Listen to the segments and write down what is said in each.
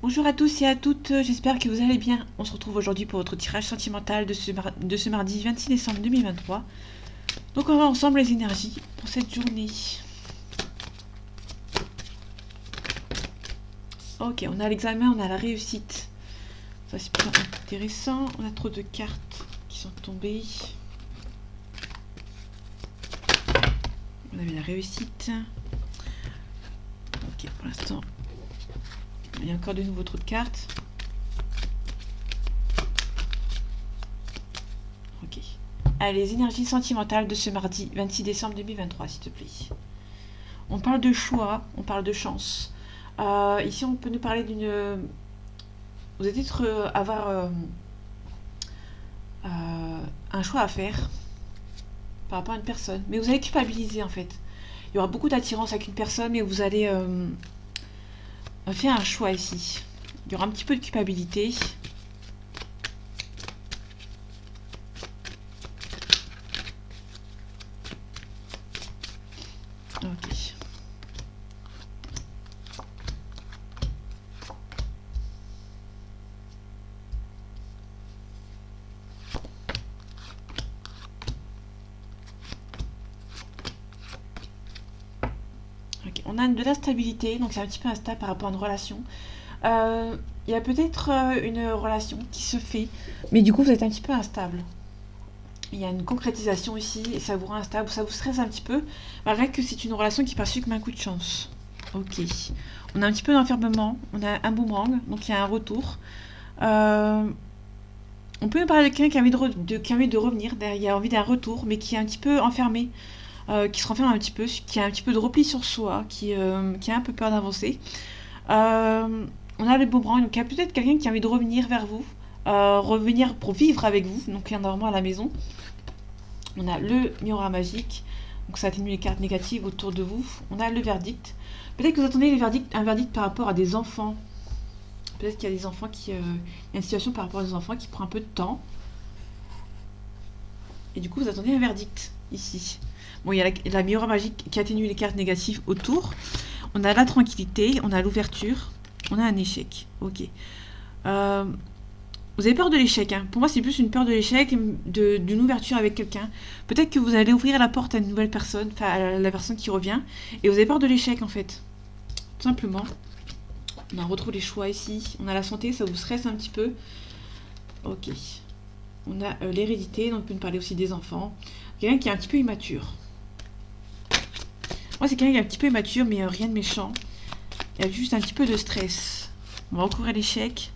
Bonjour à tous et à toutes, j'espère que vous allez bien. On se retrouve aujourd'hui pour votre tirage sentimental de ce mardi 26 décembre 2023. Donc on va ensemble les énergies pour cette journée. Ok, on a l'examen, on a la réussite. Ça c'est plutôt intéressant. On a trop de cartes qui sont tombées. On avait la réussite. Ok, pour l'instant, il y a encore de nouveau trop de cartes. Ok. Allez, les énergies sentimentales de ce mardi 26 décembre 2023, s'il te plaît. On parle de choix, on parle de chance. Ici, on peut nous parler d'une... Vous allez peut-être avoir un choix à faire par rapport à une personne. Mais vous allez culpabiliser, en fait. Il y aura beaucoup d'attirance avec une personne, mais vous allez faire un choix ici. Il y aura un petit peu de culpabilité. Ok. On a de l'instabilité, donc c'est un petit peu instable par rapport à une relation. Il y a peut-être une relation qui se fait, mais du coup vous êtes un petit peu instable. Il y a une concrétisation ici et ça vous rend instable, ça vous stresse un petit peu, malgré que c'est une relation qui passe comme un coup de chance. Ok. On a un petit peu d'enfermement, on a un boomerang, donc il y a un retour. On peut parler de quelqu'un qui a envie de revenir, il a envie d'un retour, mais qui est un petit peu enfermé. Qui se renferme un petit peu, qui a un petit peu de repli sur soi, qui a un peu peur d'avancer. On a le boomerang, donc il y a peut-être quelqu'un qui a envie de revenir vers vous, revenir pour vivre avec vous, donc il y en a vraiment à la maison. On a le miroir magique, donc ça atténue les cartes négatives autour de vous. On a le verdict. Peut-être que vous attendez un verdict par rapport à des enfants. Peut-être qu'il y a des enfants il y a une situation par rapport à des enfants qui prend un peu de temps. Et du coup, vous attendez un verdict ici. Bon, il y a la miroir magique qui atténue les cartes négatives autour. On a la tranquillité, on a l'ouverture, on a un échec. Ok. Vous avez peur de l'échec. Hein. Pour moi, c'est plus une peur de l'échec, d'une ouverture avec quelqu'un. Peut-être que vous allez ouvrir la porte à une nouvelle personne, enfin à la personne qui revient, et vous avez peur de l'échec en fait. Tout simplement. On retrouve les choix ici. On a la santé, ça vous stresse un petit peu. Ok. On a l'hérédité, donc on peut nous parler aussi des enfants. Quelqu'un qui est un petit peu immature. Moi, c'est quelqu'un qui est un petit peu immature, mais rien de méchant. Il y a juste un petit peu de stress. On va recouvrir l'échec.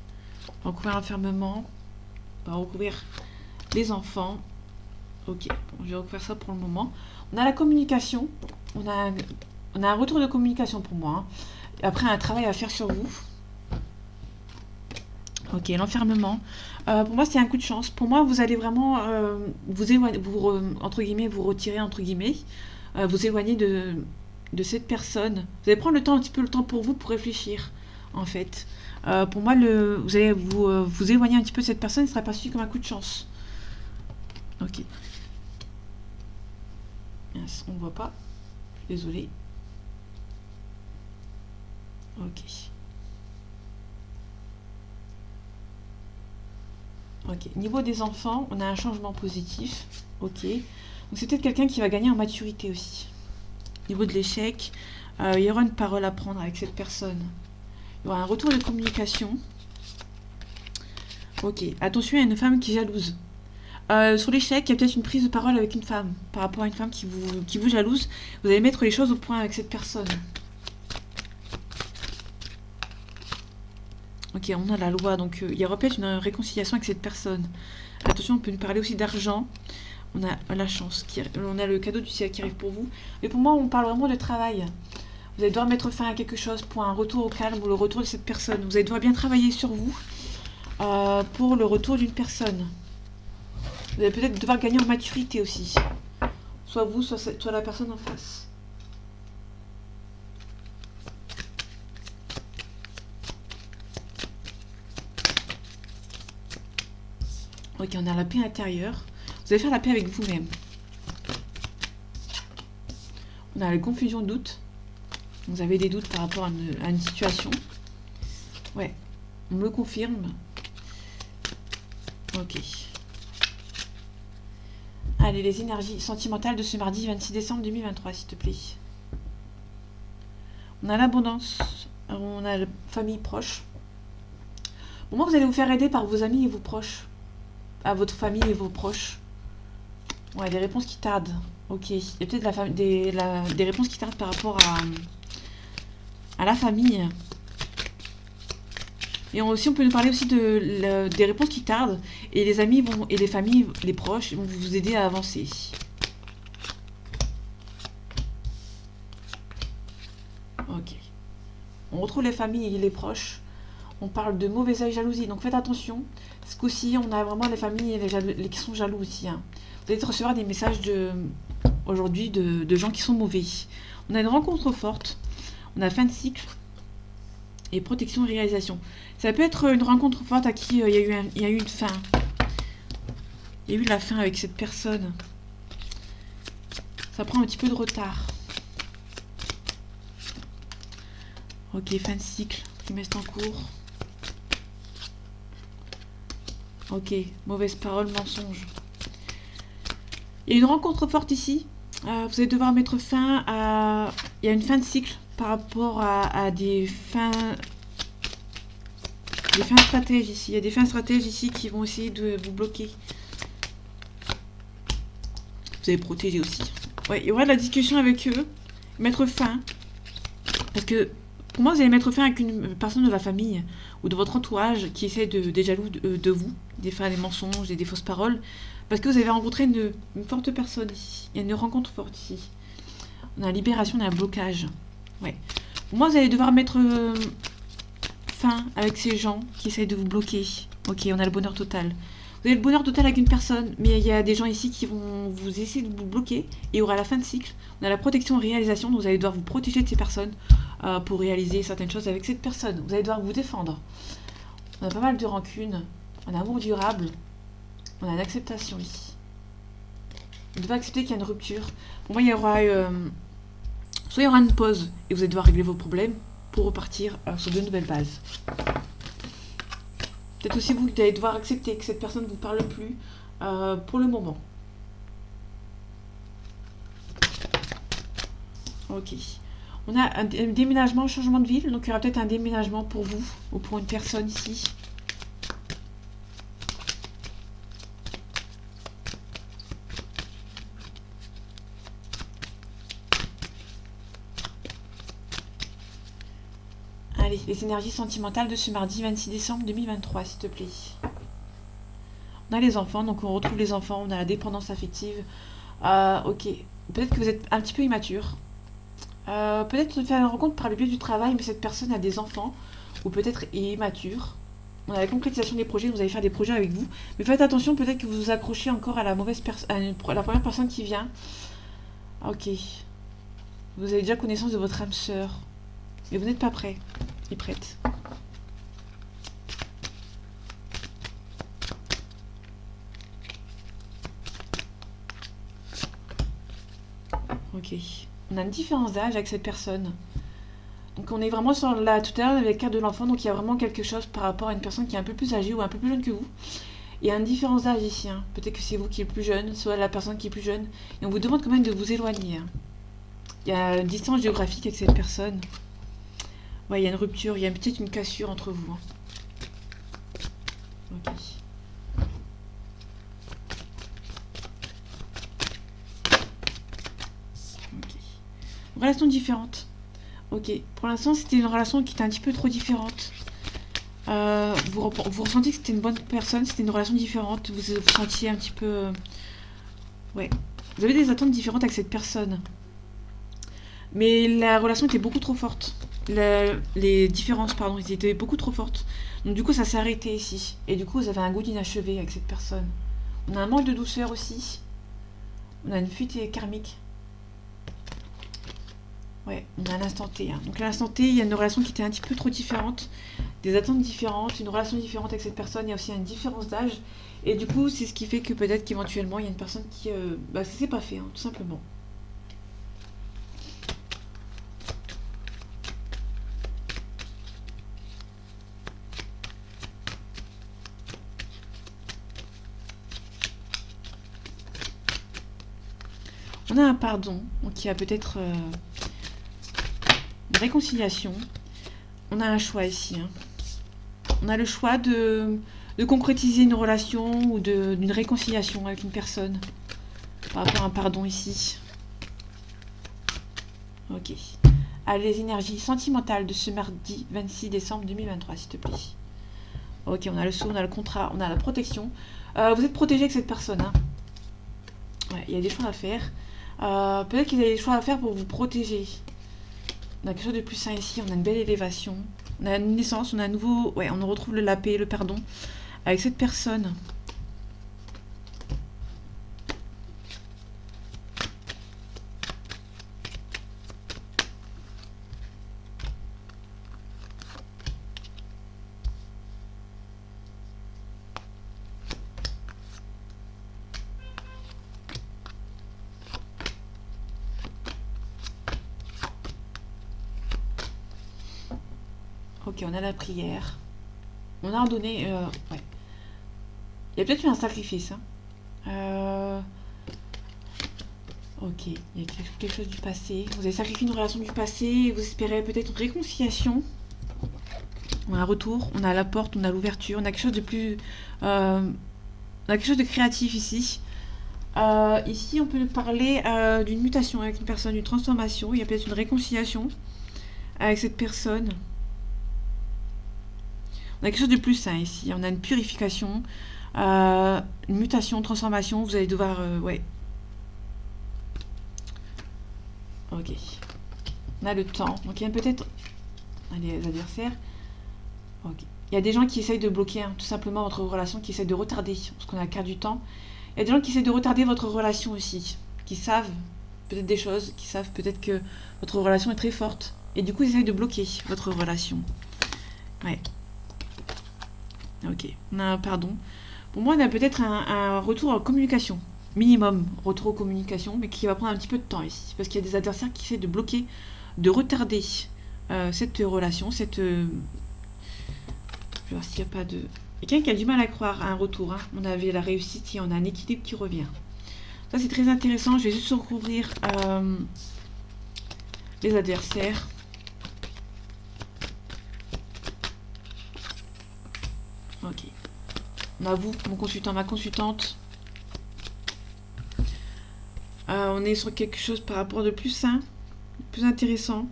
On va recouvrir l'enfermement. On va recouvrir les enfants. Ok, bon, je vais recouvrir ça pour le moment. On a la communication. On a un retour de communication pour moi. Hein. Après, un travail à faire sur vous. Ok, l'enfermement. Pour moi, c'est un coup de chance. Pour moi, vous allez vraiment entre guillemets, vous retirer, entre guillemets, vous éloigner de cette personne. Vous allez prendre le temps, un petit peu le temps pour vous, pour réfléchir, en fait. Pour moi, vous allez vous éloigner un petit peu de cette personne, ce ne sera pas su comme un coup de chance. Ok. Mince, on ne voit pas. Désolée. Ok. Ok. Niveau des enfants, on a un changement positif. Ok. Donc c'est peut-être quelqu'un qui va gagner en maturité aussi. Niveau de l'échec, il y aura une parole à prendre avec cette personne. Il y aura un retour de communication. Ok. Attention, il y a une femme qui est jalouse. Sur l'échec, il y a peut-être une prise de parole avec une femme. Par rapport à une femme qui vous jalouse, vous allez mettre les choses au point avec cette personne. Ok, on a la loi, donc il y aura peut-être une réconciliation avec cette personne. Attention, on peut nous parler aussi d'argent. On a la chance, on a le cadeau du ciel qui arrive pour vous. Mais pour moi, on parle vraiment de travail. Vous allez devoir mettre fin à quelque chose pour un retour au calme ou le retour de cette personne. Vous allez devoir bien travailler sur vous pour le retour d'une personne. Vous allez peut-être devoir gagner en maturité aussi. Soit vous, soit la personne en face. Ok, on a la paix intérieure. Vous allez faire la paix avec vous-même. On a la confusion, doute. Vous avez des doutes par rapport à une situation. Ouais. On me le confirme. Ok. Allez, les énergies sentimentales de ce mardi 26 décembre 2023, s'il te plaît. On a l'abondance. On a la famille proche. Au moment, vous allez vous faire aider par vos amis et vos proches. À votre famille et vos proches. Ouais, des réponses qui tardent. Ok. Il y a peut-être des réponses qui tardent par rapport à la famille. Et aussi, on peut nous parler aussi des réponses qui tardent. Et les amis et les familles, les proches, vont vous aider à avancer. Ok. On retrouve les familles et les proches. On parle de mauvais œil, jalousie. Donc faites attention. Parce qu'aussi, on a vraiment les familles et qui sont jaloux aussi. Hein. Vous allez recevoir des messages aujourd'hui de gens qui sont mauvais. On a une rencontre forte. On a fin de cycle. Et protection et réalisation. Ça peut être une rencontre forte à qui il y a eu une fin. Il y a eu la fin avec cette personne. Ça prend un petit peu de retard. Ok, fin de cycle. Trimestre en cours. Ok, mauvaise parole, mensonge. Il y a une rencontre forte ici. Vous allez devoir mettre fin à... Il y a une fin de cycle par rapport à des fins stratèges ici. Il y a des fins stratèges ici qui vont essayer de vous bloquer. Vous allez protéger aussi. Ouais, il y aura de la discussion avec eux. Mettre fin. Parce que pour moi, vous allez mettre fin avec une personne de la famille ou de votre entourage qui essaie d'être jaloux de vous, des mensonges et des fausses paroles. Parce que vous avez rencontré une forte personne ici. Il y a une rencontre forte ici. On a la libération, on a un blocage. Ouais. Pour moi, vous allez devoir mettre fin avec ces gens qui essayent de vous bloquer. Ok, on a le bonheur total. Vous avez le bonheur total avec une personne, mais il y a des gens ici qui vont vous essayer de vous bloquer. Et il y aura la fin de cycle. On a la protection et réalisation, donc vous allez devoir vous protéger de ces personnes pour réaliser certaines choses avec cette personne. Vous allez devoir vous défendre. On a pas mal de rancune. On a amour durable. On a l'acceptation ici. Vous devez accepter qu'il y a une rupture. Pour moi, il y aura soit il y aura une pause et vous allez devoir régler vos problèmes pour repartir sur de nouvelles bases. Peut-être aussi vous allez devoir accepter que cette personne ne vous parle plus pour le moment. Ok. On a un déménagement, un changement de ville. Donc il y aura peut-être un déménagement pour vous ou pour une personne ici. Allez, les énergies sentimentales de ce mardi 26 décembre 2023, s'il te plaît. On a les enfants, donc on retrouve les enfants, on a la dépendance affective. Ok, peut-être que vous êtes un petit peu immature. Peut-être faire une rencontre par le biais du travail, mais cette personne a des enfants, ou peut-être est immature. On a la concrétisation des projets, vous allez faire des projets avec vous. Mais faites attention, peut-être que vous vous accrochez encore à la mauvaise personne, à la première personne qui vient. Ok. Vous avez déjà connaissance de votre âme sœur. Mais vous n'êtes pas prêt. Et prête. Ok. On a une différence d'âge avec cette personne. Donc on est vraiment sur la tout à l'heure avec la carte de l'enfant, donc il y a vraiment quelque chose par rapport à une personne qui est un peu plus âgée ou un peu plus jeune que vous. Il y a une différence d'âge ici. Hein. Peut-être que c'est vous qui êtes plus jeune, soit la personne qui est plus jeune. Et on vous demande quand même de vous éloigner. Hein. Il y a une distance géographique avec cette personne. Ouais, il y a une rupture, il y a peut-être une cassure entre vous. Hein. Ok. Ok. Relation différente. Ok. Pour l'instant, c'était une relation qui était un petit peu trop différente. Vous ressentiez que c'était une bonne personne, c'était une relation différente. Vous vous sentiez un petit peu... Ouais. Vous avez des attentes différentes avec cette personne. Mais la relation était beaucoup trop forte. Les différences, pardon, étaient beaucoup trop fortes. Donc du coup, ça s'est arrêté ici. Et du coup, vous avez un goût d'inachevé avec cette personne. On a un manque de douceur aussi. On a une fuite karmique. Ouais, on a un instant T. Hein. Donc à l'instant T, il y a une relation qui était un petit peu trop différente. Des attentes différentes, une relation différente avec cette personne. Il y a aussi une différence d'âge. Et du coup, c'est ce qui fait que peut-être qu'éventuellement, il y a une personne qui... ça s'est pas fait, hein, tout simplement. on a un pardon, donc il y a peut-être une réconciliation. On a un choix ici. Hein. On a le choix de concrétiser une relation ou d'une réconciliation avec une personne par rapport à un pardon ici. Ok. Allez, les énergies sentimentales de ce mardi 26 décembre 2023, s'il te plaît. Ok, on a le saut, on a le contrat, on a la protection. Vous êtes protégé avec cette personne. Hein. Ouais, il y a des choix à faire. Peut-être qu'il y a des choix à faire pour vous protéger. On a quelque chose de plus sain ici, on a une belle élévation. On a une naissance, on a un nouveau... Ouais, on retrouve la paix, le pardon avec cette personne. Ok, on a la prière. On a ordonné... ouais. Il y a peut-être eu un sacrifice. Hein. Ok, il y a quelque chose du passé. Vous avez sacrifié une relation du passé et vous espérez peut-être une réconciliation. On a un retour, on a la porte, on a l'ouverture, on a quelque chose de plus... on a quelque chose de créatif ici. Ici, on peut parler d'une mutation avec une personne, d'une transformation. Il y a peut-être une réconciliation avec cette personne. On a quelque chose de plus sain ici. On a une purification, une mutation, transformation. Vous allez devoir... ouais. Ok. On a le temps. Donc il y a peut-être... les adversaires. Ok. Il y a des gens qui essayent de bloquer tout simplement votre relation, qui essayent de retarder, parce qu'on a la carte du temps. Il y a des gens qui essayent de retarder votre relation aussi, qui savent peut-être des choses, qui savent peut-être que votre relation est très forte. Et du coup, ils essayent de bloquer votre relation. Ouais. Ok, on a un pardon. Pour moi, on a peut-être un retour en communication. Minimum, retour en communication, mais qui va prendre un petit peu de temps ici. Parce qu'il y a des adversaires qui essaient de bloquer, de retarder cette relation, cette... Je vais voir s'il n'y a pas de... Quelqu'un qui a du mal à croire à un retour. Hein. On avait la réussite et on a un équilibre qui revient. Ça, c'est très intéressant. Je vais juste recouvrir les adversaires. Ok. On a vous, mon consultant, ma consultante. On est sur quelque chose par rapport de plus sain, plus intéressant.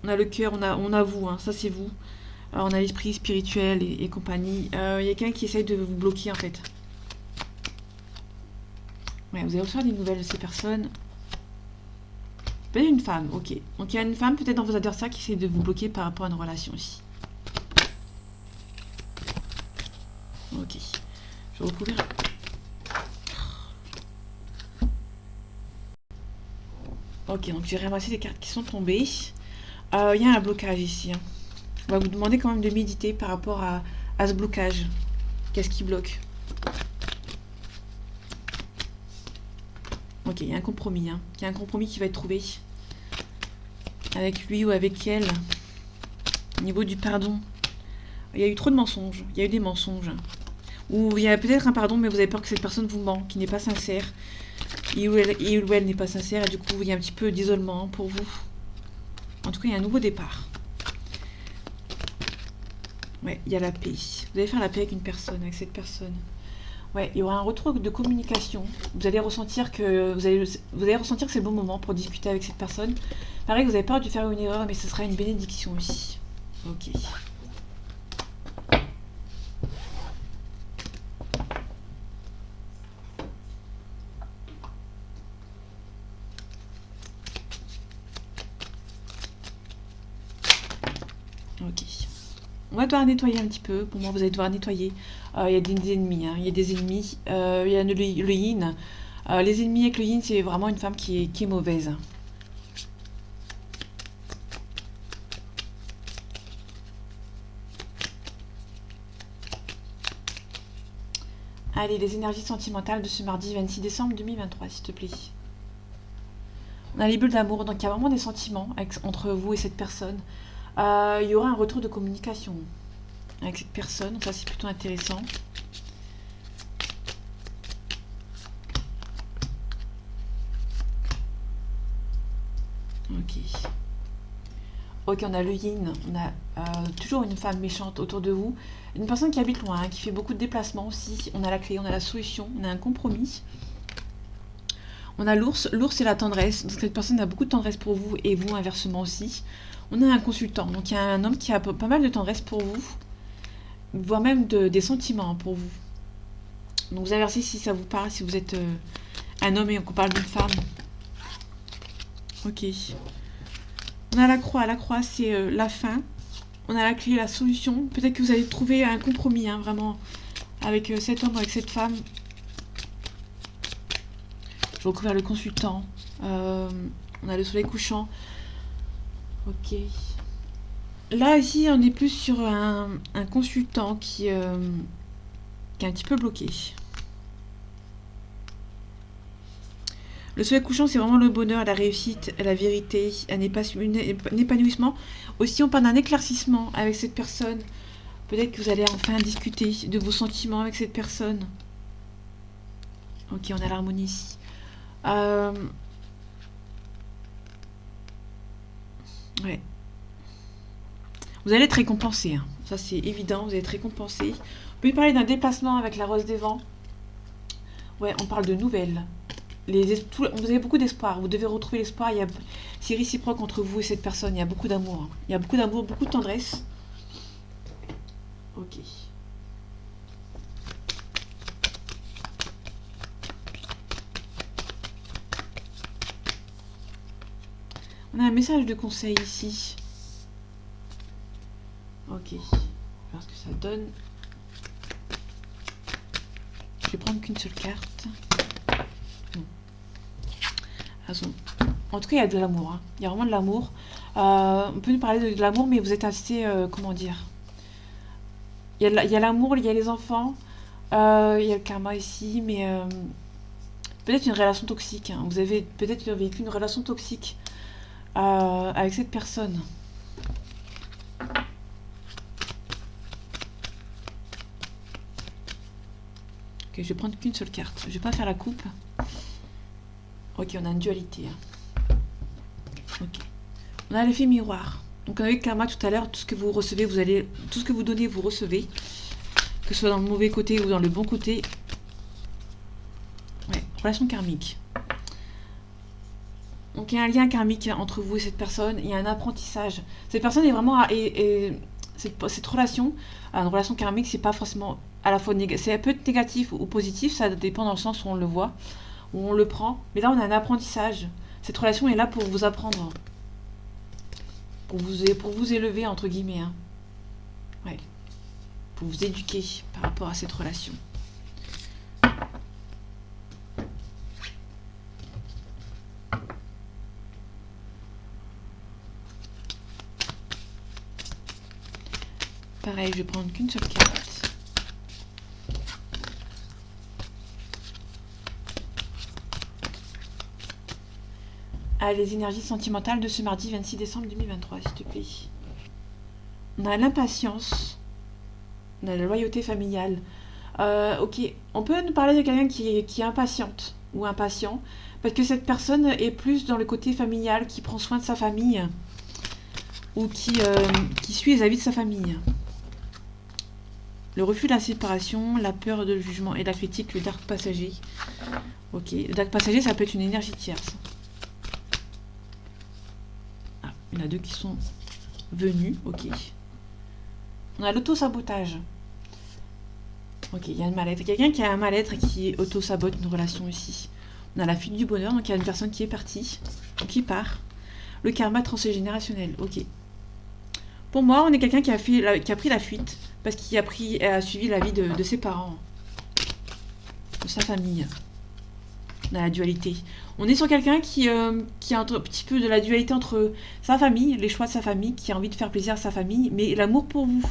On a le cœur, on a vous, hein, ça c'est vous. On a l'esprit spirituel et compagnie. Il y a quelqu'un qui essaye de vous bloquer en fait. Ouais, vous allez recevoir des nouvelles de ces personnes. Peut-être une femme, ok. Donc il y a une femme peut-être dans vos adversaires qui essaie de vous bloquer par rapport à une relation ici. Ok. Je vais recouvrir. Ok, donc j'ai ramassé les cartes qui sont tombées. Il y a un blocage ici. Hein. On va vous demander quand même de méditer par rapport à ce blocage. Qu'est-ce qui bloque? Ok, il y a un compromis. Hein. Il y a un compromis qui va être trouvé. Avec lui ou avec elle. Au niveau du pardon. Il y a eu trop de mensonges. Il y a eu des mensonges. Ou il y a peut-être un pardon, mais vous avez peur que cette personne vous ment, qui n'est pas sincère. Et où elle n'est pas sincère. Et du coup, il y a un petit peu d'isolement pour vous. En tout cas, il y a un nouveau départ. Ouais, il y a la paix. Vous allez faire la paix avec une personne, avec cette personne. Ouais, il y aura un retour de communication. Vous allez ressentir que c'est le bon moment pour discuter avec cette personne. Pareil, vous avez peur de faire une erreur, mais ce sera une bénédiction aussi. Ok. Ok. On va devoir nettoyer un petit peu. Pour moi, vous allez devoir nettoyer. Il y a des ennemis. Hein. Il y a des ennemis. Il y a le yin. Les ennemis avec le yin, c'est vraiment une femme qui est mauvaise. Allez, les énergies sentimentales de ce mardi 26 décembre 2023, s'il te plaît. On a les bulles d'amour, donc il y a vraiment des sentiments entre vous et cette personne. Il y aura un retour de communication avec cette personne, donc ça c'est plutôt intéressant. Ok, on a le yin, on a toujours une femme méchante autour de vous. Une personne qui habite loin, hein, qui fait beaucoup de déplacements aussi. On a la clé, on a la solution, on a un compromis. On a l'ours. L'ours, c'est la tendresse. Donc, cette personne a beaucoup de tendresse pour vous et vous, inversement aussi. On a un consultant. Donc, il y a un homme qui a pas mal de tendresse pour vous, voire même des sentiments pour vous. Donc, vous inversez si ça vous parle, si vous êtes un homme et qu'on parle d'une femme. Ok. On a la croix. La croix, c'est la fin. On a la clé, la solution. Peut-être que vous allez trouver un compromis, hein, vraiment, avec cet homme, avec cette femme. Je vais recouvrir le consultant. On a le soleil couchant. Ok. Là, ici, on est plus sur un consultant qui est un petit peu bloqué. Le soleil couchant, c'est vraiment le bonheur, la réussite, la vérité, un épanouissement. Aussi, on parle d'un éclaircissement avec cette personne. Peut-être que vous allez enfin discuter de vos sentiments avec cette personne. Ok, on a l'harmonie ici. Ouais. Vous allez être récompensé, hein. Ça c'est évident, vous allez être récompensé. On peut parler d'un déplacement avec la rose des vents. Ouais, on parle de nouvelles. Vous avez beaucoup d'espoir, vous devez retrouver l'espoir. C'est réciproque entre vous et cette personne, il y a beaucoup d'amour, hein. Il y a beaucoup d'amour, beaucoup de tendresse. Ok. On a un message de conseil ici. Ok. Voir ce que ça donne. Je vais prendre qu'une seule carte. En tout cas, il y a de l'amour, hein. Il y a vraiment de l'amour. On peut nous parler de l'amour, mais vous êtes assez... comment dire, il y a l'amour, il y a les enfants. Il y a le karma ici, mais... peut-être une relation toxique, hein. Vous avez peut-être vécu une relation toxique avec cette personne. Ok, je vais prendre qu'une seule carte. Je vais pas faire la coupe. Ok, on a une dualité, hein. Ok. On a l'effet miroir. Donc on a eu le karma tout à l'heure. Tout ce que vous recevez, tout ce que vous donnez, vous recevez. Que ce soit dans le mauvais côté ou dans le bon côté. Ouais, relation karmique. Donc il y a un lien karmique entre vous et cette personne. Il y a un apprentissage. Cette personne est vraiment... cette relation, une relation karmique, c'est pas forcément à la fois c'est un peu négatif ou positif. Ça dépend dans le sens où on le voit, où on le prend. Mais là, on a un apprentissage. Cette relation est là pour vous apprendre. Pour vous élever, entre guillemets, hein. Ouais. Pour vous éduquer par rapport à cette relation. Pareil, je vais prendre qu'une seule carte. Ah, les énergies sentimentales de ce mardi 26 décembre 2023, s'il te plaît. On a l'impatience. On a la loyauté familiale. Ok, on peut nous parler de quelqu'un qui est impatiente ou impatient, parce que cette personne est plus dans le côté familial, qui prend soin de sa famille, ou qui suit les avis de sa famille. Le refus de la séparation, la peur de le jugement et la critique, le dark passager. Ok, le dark passager, ça peut être une énergie tierce. Ah, il y en a deux qui sont venus, ok. On a l'auto-sabotage. Ok, il y a un mal-être. Quelqu'un qui a un mal-être et qui auto-sabote une relation ici. On a la fuite du bonheur, donc il y a une personne qui est partie, ou qui part. Le karma transgénérationnel, ok. Pour moi, on est quelqu'un qui a pris la fuite, parce qu'il a suivi la vie de ses parents, de sa famille. On a la dualité. On est sur quelqu'un qui a un petit peu de la dualité entre sa famille, les choix de sa famille, qui a envie de faire plaisir à sa famille, mais l'amour pour vous.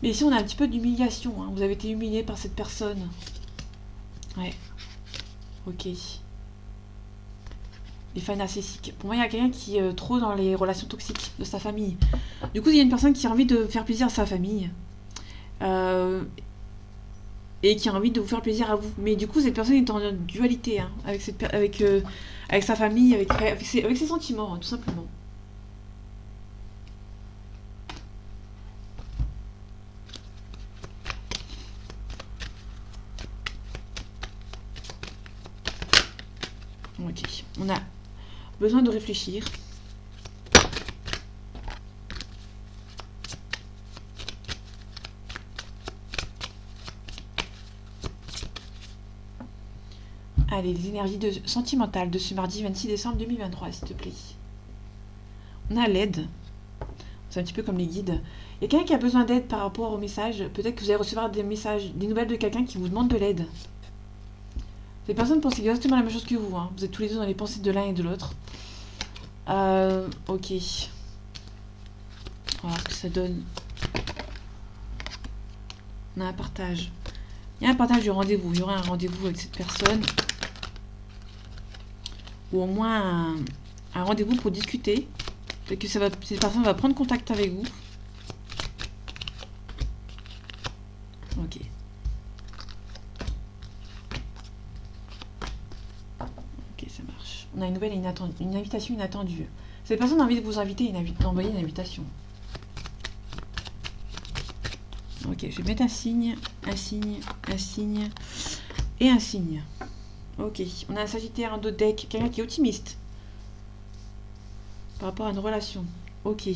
Mais ici, on a un petit peu d'humiliation, hein. Vous avez été humilié par cette personne. Ouais. Ok. Les fans narcissiques. Pour moi, il y a quelqu'un qui est trop dans les relations toxiques de sa famille. Du coup, il y a une personne qui a envie de faire plaisir à sa famille. Et qui a envie de vous faire plaisir à vous. Mais du coup, cette personne est en dualité, hein, avec sa famille, avec ses sentiments, hein, tout simplement. On a besoin de réfléchir. Allez, les énergies sentimentales de ce mardi 26 décembre 2023, s'il te plaît. On a l'aide. C'est un petit peu comme les guides. Il y a quelqu'un qui a besoin d'aide par rapport au message. Peut-être que vous allez recevoir des messages, des nouvelles de quelqu'un qui vous demande de l'aide. Les personnes pensent exactement la même chose que vous. Hein. Vous êtes tous les deux dans les pensées de l'un et de l'autre. Ok. Voilà ce que ça donne. On a un partage. Il y a un partage du rendez-vous. Il y aura un rendez-vous avec cette personne. Ou au moins un rendez-vous pour discuter. Peut-être que cette personne va prendre contact avec vous. Ok. Ok, ça marche. On a une nouvelle et une invitation inattendue. Cette personne a envie de vous inviter, d'envoyer une invitation. Ok, je vais mettre un signe, un signe, un signe et un signe. Ok, on a un Sagittaire, un dos de deck, quelqu'un qui est optimiste par rapport à une relation. Ok.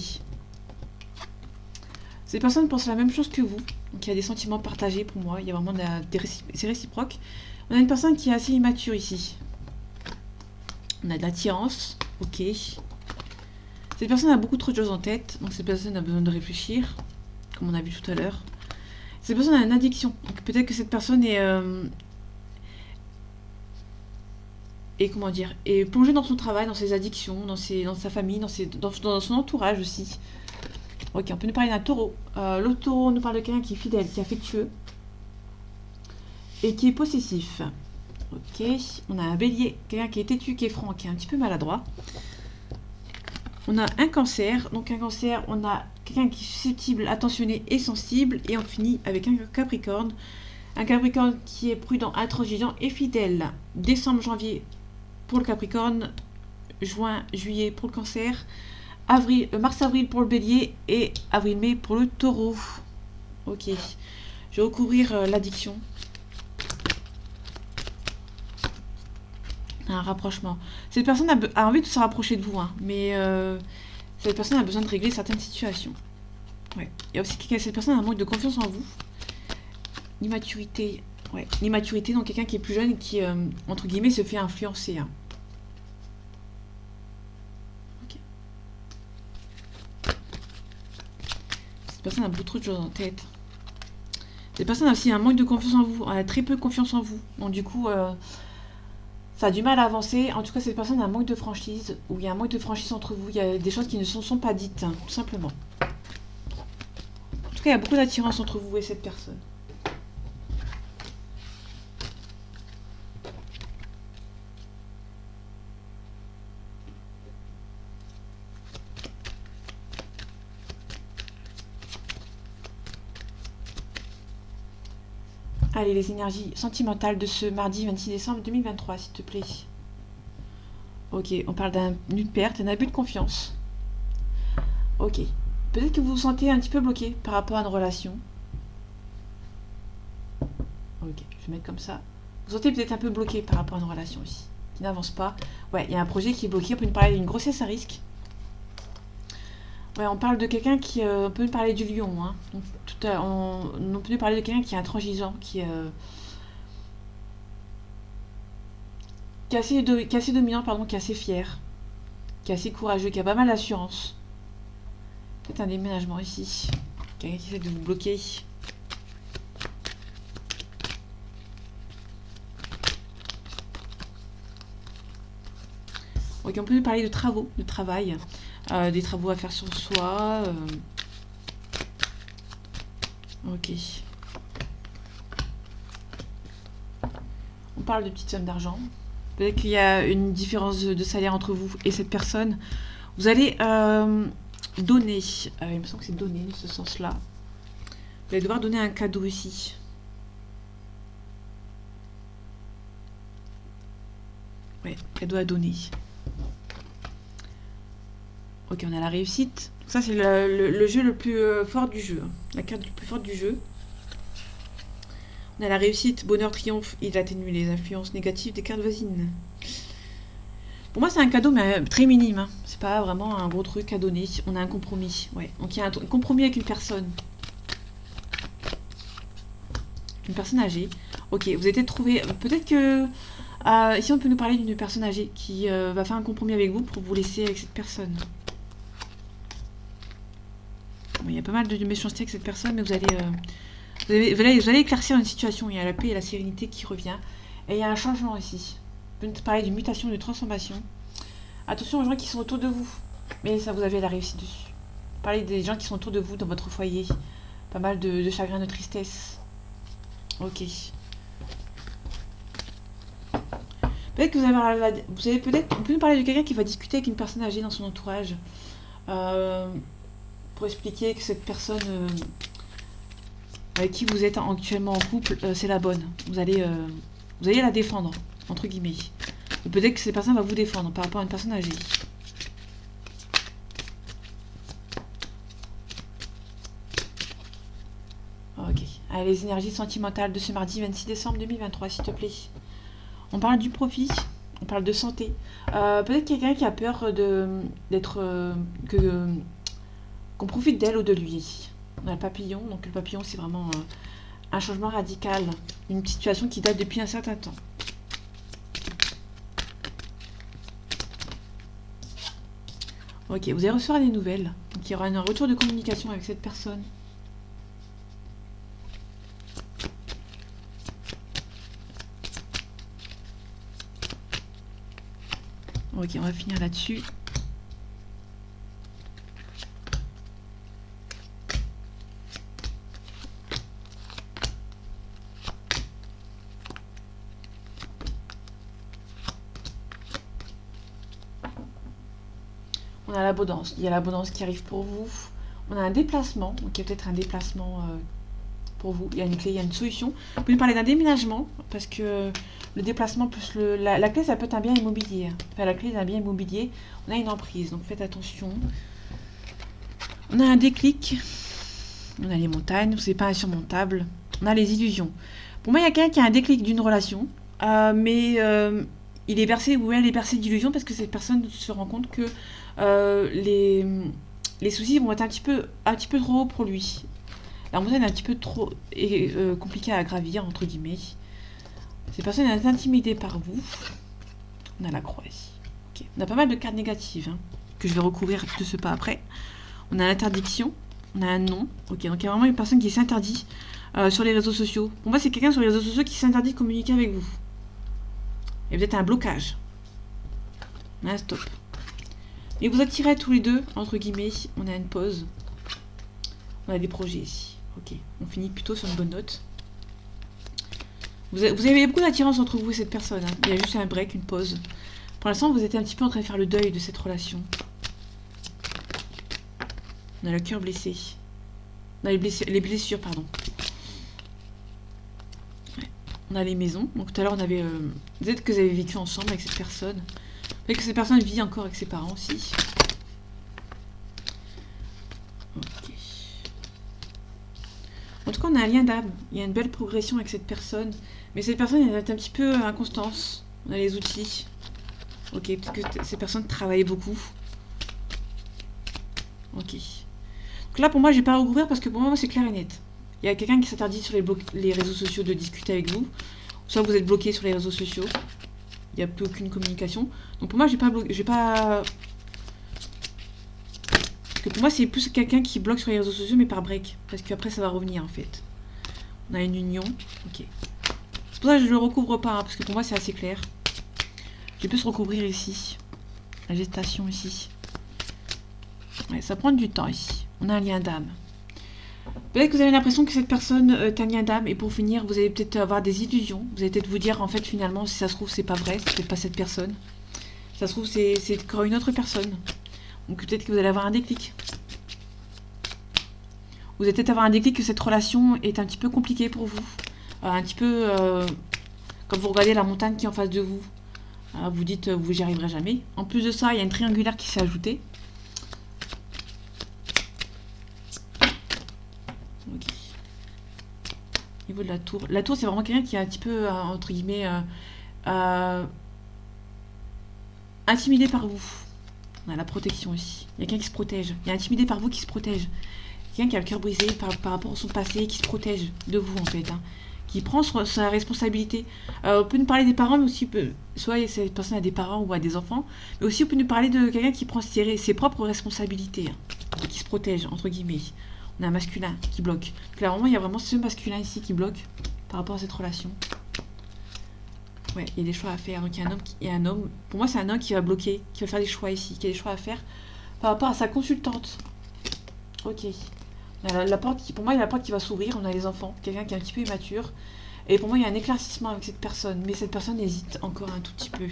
Ces personnes pensent la même chose que vous. Donc il y a des sentiments partagés pour moi. Il y a vraiment c'est réciproque. On a une personne qui est assez immature ici. On a de l'attirance. Ok. Cette personne a beaucoup trop de choses en tête. Donc cette personne a besoin de réfléchir. Comme on a vu tout à l'heure. Cette personne a une addiction. Donc peut-être que cette personne est... et comment dire, est plongée dans son travail, dans ses addictions, dans sa famille, dans son entourage aussi. Ok, on peut nous parler d'un taureau. Le taureau nous parle de quelqu'un qui est fidèle, qui est affectueux et qui est possessif. Ok, on a un bélier, quelqu'un qui est têtu, qui est franc, qui est un petit peu maladroit. On a un cancer, donc un cancer, on a quelqu'un qui est susceptible, attentionné et sensible. Et on finit avec un capricorne. Un capricorne qui est prudent, intransigeant et fidèle. Décembre, janvier pour le capricorne. Juin, juillet pour le cancer. Mars-avril pour le bélier. Et avril-mai pour le taureau. Ok. Je vais recouvrir l'addiction. Un rapprochement. Cette personne a envie de se rapprocher de vous, hein, mais cette personne a besoin de régler certaines situations. Ouais. Il y a aussi cette personne a un manque de confiance en vous. L'immaturité. Ouais. L'immaturité, donc quelqu'un qui est plus jeune et qui, entre guillemets, se fait influencer. Hein. Ok. Cette personne a beaucoup trop de choses en tête. Cette personne a aussi un manque de confiance en vous. Elle a très peu confiance en vous. Donc du coup... ça a du mal à avancer. En tout cas, cette personne a un manque de franchise. Ou il y a un manque de franchise entre vous. Il y a des choses qui ne sont pas dites, hein, tout simplement. En tout cas, il y a beaucoup d'attirance entre vous et cette personne. Allez, les énergies sentimentales de ce mardi 26 décembre 2023, s'il te plaît. Ok, on parle d'une perte, d'un abus de confiance. Ok. Peut-être que vous vous sentez un petit peu bloqué par rapport à une relation. Ok, je vais mettre comme ça. Vous vous sentez peut-être un peu bloqué par rapport à une relation ici, qui n'avance pas. Ouais, il y a un projet qui est bloqué. On peut nous parler d'une grossesse à risque. Ouais, on parle de quelqu'un qui... on peut nous parler du lion. Hein. Donc, on peut nous parler de quelqu'un qui est intransigeant, qui est assez dominant, pardon, qui est assez fier, qui est assez courageux, qui a pas mal d'assurance. Peut-être un déménagement ici. Quelqu'un qui essaie de vous bloquer. Ok, on peut nous parler de travaux, de travail. Des travaux à faire sur soi. Ok. On parle de petites sommes d'argent. Peut-être qu'il y a une différence de salaire entre vous et cette personne. Vous allez donner. Il me semble que c'est donner dans ce sens-là. Vous allez devoir donner un cadeau ici. Ouais, cadeau à donner. Ok, on a la réussite. Ça, c'est le jeu le plus fort du jeu. La carte la plus forte du jeu. On a la réussite, bonheur, triomphe. Il atténue les influences négatives des cartes voisines. Pour moi, c'est un cadeau, mais très minime, hein. C'est pas vraiment un gros truc à donner. On a un compromis. Ouais. Donc il y a un compromis avec une personne. Une personne âgée. Ok, vous avez peut-être trouvé. Peut-être que. Ici, on peut nous parler d'une personne âgée qui va faire un compromis avec vous pour vous laisser avec cette personne. Bon, il y a pas mal de méchanceté avec cette personne, mais vous allez éclaircir une situation. Il y a la paix et la sérénité qui revient. Et il y a un changement ici. On peut nous parler d'une mutation, d'une transformation. Attention aux gens qui sont autour de vous. Mais ça, vous avez la réussite dessus. Parlez des gens qui sont autour de vous dans votre foyer. Pas mal de chagrin, de tristesse. Ok. Peut-être que vous avez peut-être. On peut nous parler de quelqu'un qui va discuter avec une personne âgée dans son entourage. Pour expliquer que cette personne avec qui vous êtes actuellement en couple, c'est la bonne. Vous allez la défendre, entre guillemets. Ou peut-être que cette personne va vous défendre par rapport à une personne âgée. Ok. Allez, les énergies sentimentales de ce mardi 26 décembre 2023, s'il te plaît. On parle du profit, on parle de santé. Peut-être quelqu'un qui a peur qu'on profite d'elle ou de lui. On a le papillon, donc le papillon c'est vraiment un changement radical, une situation qui date depuis un certain temps. Ok, vous allez recevoir des nouvelles, donc il y aura un retour de communication avec cette personne. Ok, on va finir là-dessus. On a l'abondance. Il y a l'abondance qui arrive pour vous. On a un déplacement. Donc il y a peut-être un déplacement pour vous. Il y a une clé, il y a une solution. Vous pouvez parler d'un déménagement parce que le déplacement plus la clé, ça peut être un bien immobilier. Enfin, la clé d'un bien immobilier, on a une emprise. Donc faites attention. On a un déclic. On a les montagnes. C'est pas insurmontable. On a les illusions. Pour moi, il y a quelqu'un qui a un déclic d'une relation. Mais il est bercé ou elle est bercée d'illusions parce que cette personne se rend compte que les soucis vont être un petit peu trop hauts pour lui. La montagne est un petit peu trop compliquée à gravir, entre guillemets. Cette personne est intimidée par vous. On a la croix ici. Okay. On a pas mal de cartes négatives hein, que je vais recouvrir de ce pas après. On a l'interdiction. On a un non. Ok, donc il y a vraiment une personne qui s'interdit sur les réseaux sociaux. Pour moi, c'est quelqu'un sur les réseaux sociaux qui s'interdit de communiquer avec vous. Il y a peut-être un blocage. On a un stop. Et vous attirez tous les deux, entre guillemets, on a une pause. On a des projets ici. Ok, on finit plutôt sur une bonne note. Vous avez beaucoup d'attirance entre vous et cette personne. Hein. Il y a juste un break, une pause. Pour l'instant, vous êtes un petit peu en train de faire le deuil de cette relation. On a le cœur blessé. On a les blessures, pardon. Ouais. On a les maisons. Donc tout à l'heure, on avait... peut-être que vous avez vécu ensemble avec cette personne. Peut-être que cette personne vit encore avec ses parents aussi. Ok. En tout cas, on a un lien d'âme. Il y a une belle progression avec cette personne. Mais cette personne elle est un petit peu inconstance. On a les outils. Ok, peut-être que cette personne travaille beaucoup. Ok. Donc là, pour moi, je vais pas rouvrir parce que pour moi, c'est clair et net. Il y a quelqu'un qui s'interdit sur les réseaux sociaux de discuter avec vous. Soit vous êtes bloqué sur les réseaux sociaux. Il n'y a plus aucune communication. Donc pour moi, j'ai pas... Parce que pour moi, c'est plus quelqu'un qui bloque sur les réseaux sociaux, mais par break. Parce qu'après, ça va revenir, en fait. On a une union. Ok. C'est pour ça que je ne le recouvre pas, hein, parce que pour moi, c'est assez clair. Je vais plus recouvrir ici. La gestation, ici. Ouais, ça prend du temps, ici. On a un lien d'âme. Peut-être que vous avez l'impression que cette personne est un lien d'âme, et pour finir, vous allez peut-être avoir des illusions. Vous allez peut-être vous dire, en fait, finalement, si ça se trouve, c'est pas vrai, c'est peut-être pas cette personne. Si ça se trouve, c'est encore une autre personne. Donc peut-être que vous allez avoir un déclic. Vous allez peut-être avoir un déclic que cette relation est un petit peu compliquée pour vous. Un petit peu... quand vous regardez la montagne qui est en face de vous, vous dites, vous n'y arriverez jamais. En plus de ça, il y a une triangulaire qui s'est ajoutée. Ok. Au niveau de la tour. La tour, c'est vraiment quelqu'un qui est un petit peu, entre guillemets... Intimidé par vous. On a la protection aussi. Il y a quelqu'un qui se protège. Il y a intimidé par vous qui se protège. Quelqu'un qui a le cœur brisé par rapport à son passé, qui se protège de vous en fait. Hein. Qui prend sa responsabilité. On peut nous parler des parents, mais aussi, soit cette personne a des parents ou a des enfants, mais aussi on peut nous parler de quelqu'un qui prend ses propres responsabilités, hein, et qui se protège, entre guillemets. On a un masculin qui bloque. Clairement, il y a vraiment ce masculin ici qui bloque par rapport à cette relation. Ouais, il y a des choix à faire. Donc il y a un homme, pour moi c'est un homme qui va bloquer, qui va faire des choix ici, qui a des choix à faire par rapport à sa consultante. Ok. La porte pour moi, il y a la porte qui va s'ouvrir. On a les enfants, quelqu'un qui est un petit peu immature. Et pour moi, il y a un éclaircissement avec cette personne. Mais cette personne hésite encore un tout petit peu.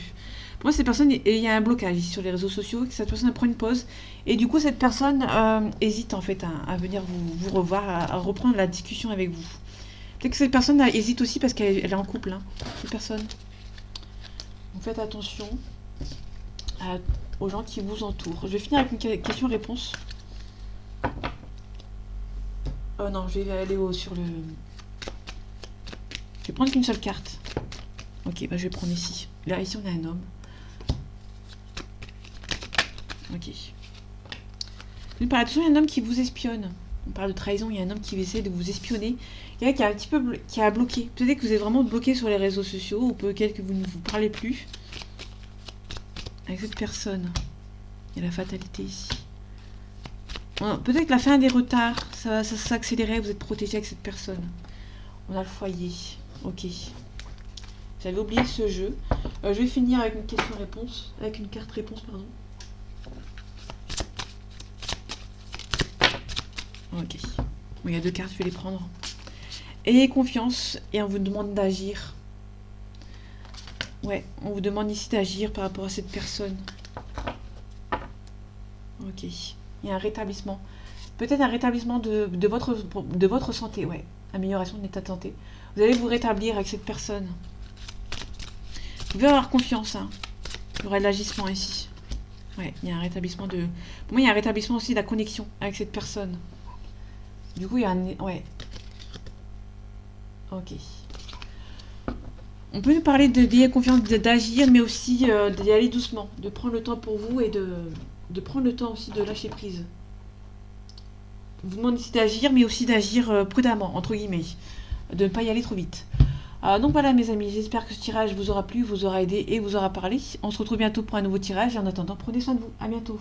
Pour moi, cette personne, il y a un blocage ici sur les réseaux sociaux. Cette personne prend une pause. Et du coup, cette personne hésite en fait à venir vous revoir, à reprendre la discussion avec vous. Peut-être que cette personne hésite aussi parce qu'elle est en couple. Hein, cette personne. Donc faites attention aux gens qui vous entourent. Je vais finir avec une question-réponse. Non, je vais aller sur le... Je vais prendre qu'une seule carte. Ok, bah je vais prendre ici. Là, ici, on a un homme. Ok. Une par attention, il y a un homme qui vous espionne. On parle de trahison, il y a un homme qui essaie de vous espionner. Il y a qui a un petit peu qui a bloqué. Peut-être que vous êtes vraiment bloqué sur les réseaux sociaux, ou peut-être que vous ne vous parlez plus. Avec cette personne. Il y a la fatalité ici. Peut-être que la fin des retards, ça va s'accélérer, vous êtes protégé avec cette personne. On a le foyer. Ok. J'avais oublié ce jeu. Je vais finir avec une question-réponse. Avec une carte-réponse, pardon. Ok. Bon, il y a 2 cartes, je vais les prendre. Ayez confiance et on vous demande d'agir. Ouais, on vous demande ici d'agir par rapport à cette personne. Ok. Il y a un rétablissement. Peut-être un rétablissement de votre santé, ouais. Amélioration de l'état de santé. Vous allez vous rétablir avec cette personne. Vous pouvez avoir confiance, hein. Il y aura de l'agissement ici. Ouais, il y a un rétablissement de... Pour moi, il y a un rétablissement aussi de la connexion avec cette personne. Du coup, il y a un... Ouais. Ok. On peut nous parler d'ayez confiance, d'agir, mais aussi d'y aller doucement. De prendre le temps pour vous et de prendre le temps aussi de lâcher prise. On vous demande aussi d'agir, mais aussi d'agir prudemment, entre guillemets. De ne pas y aller trop vite. Donc voilà mes amis, j'espère que ce tirage vous aura plu, vous aura aidé et vous aura parlé. On se retrouve bientôt pour un nouveau tirage et en attendant, prenez soin de vous. À bientôt.